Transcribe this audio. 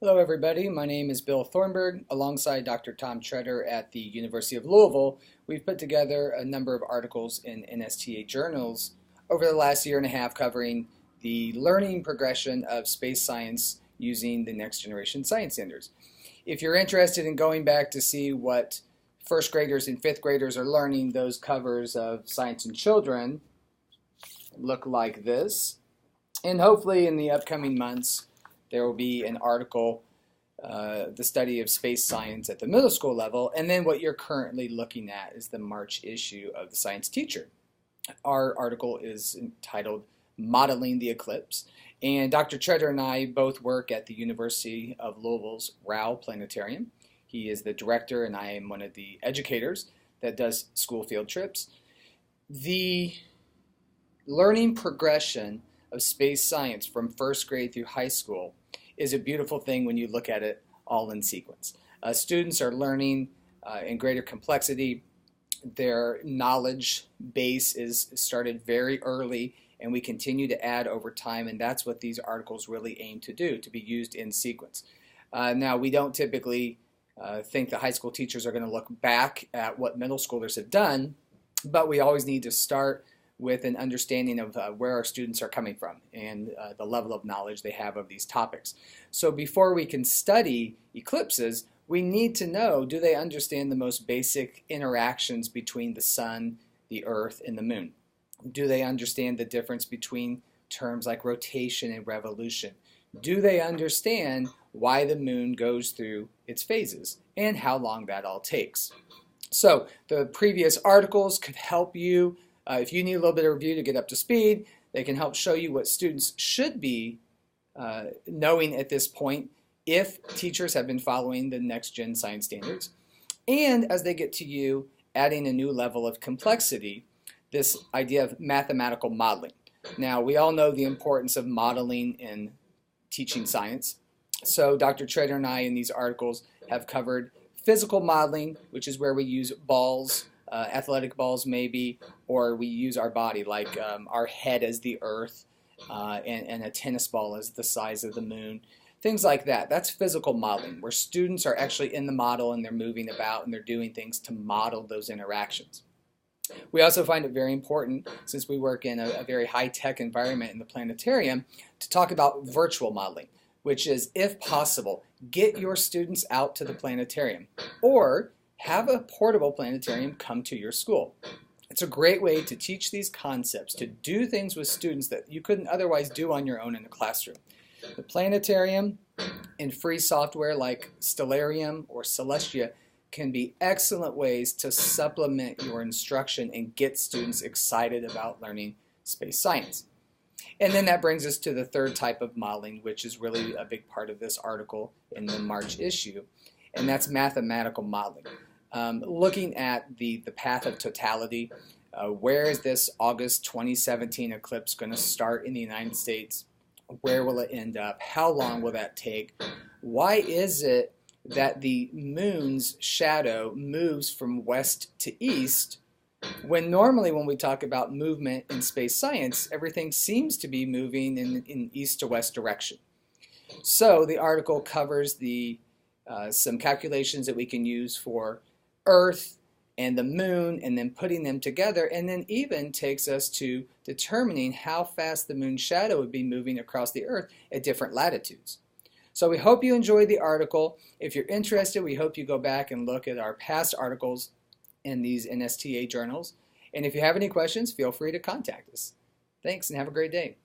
Hello everybody, my name is Bill Thornburg. Alongside Dr. Tom Treader at the University of Louisville, we've put together a number of articles in NSTA journals over the last year and a half covering the learning progression of space science using the next generation science standards. If you're interested in going back to see what first graders and fifth graders are learning, those covers of Science and Children look like this. And hopefully in the upcoming months, there will be an article, the study of space science at the middle school level, and then what you're currently looking at is the March issue of the Science Teacher. Our article is entitled Modeling the Eclipse, and Dr. Treader and I both work at the University of Louisville's Rao Planetarium. He is the director and I am one of the educators that does school field trips. The learning progression of space science from first grade through high school is a beautiful thing when you look at it all in sequence. Students are learning in greater complexity. Their knowledge base is started very early, and we continue to add over time, and that's what these articles really aim to do, to be used in sequence. Now, we don't typically think the high school teachers are going to look back at what middle schoolers have done, but we always need to start with an understanding of where our students are coming from and the level of knowledge they have of these topics. So before we can study eclipses, we need to know, do they understand the most basic interactions between the sun, the earth, and the moon? Do they understand the difference between terms like rotation and revolution? Do they understand why the moon goes through its phases and how long that all takes? So the previous articles could help you. If you need a little bit of review to get up to speed, they can help show you what students should be knowing at this point if teachers have been following the next gen science standards. And as they get to you, adding a new level of complexity, this idea of mathematical modeling. Now, we all know the importance of modeling in teaching science. So Dr. Treader and I in these articles have covered physical modeling, which is where we use balls, athletic balls maybe, or we use our body, like our head as the earth and a tennis ball as the size of the moon, things like that. That's physical modeling, where students are actually in the model and they're moving about and they're doing things to model those interactions. We also find it very important, since we work in a very high-tech environment in the planetarium, to talk about virtual modeling, which is, if possible, get your students out to the planetarium, or have a portable planetarium come to your school. It's a great way to teach these concepts, to do things with students that you couldn't otherwise do on your own in the classroom. The planetarium and free software like Stellarium or Celestia can be excellent ways to supplement your instruction and get students excited about learning space science. And then that brings us to the third type of modeling, which is really a big part of this article in the March issue, and that's mathematical modeling. Looking at the path of totality, where is this August 2017 eclipse going to start in the United States? Where will it end up? How long will that take? Why is it that the moon's shadow moves from west to east, when normally when we talk about movement in space science, everything seems to be moving in east to west direction? So the article covers some calculations that we can use for Earth and the moon, and then putting them together, and then even takes us to determining how fast the moon's shadow would be moving across the Earth at different latitudes. So we hope you enjoyed the article. If you're interested, we hope you go back and look at our past articles in these NSTA journals. And if you have any questions, feel free to contact us. Thanks, and have a great day.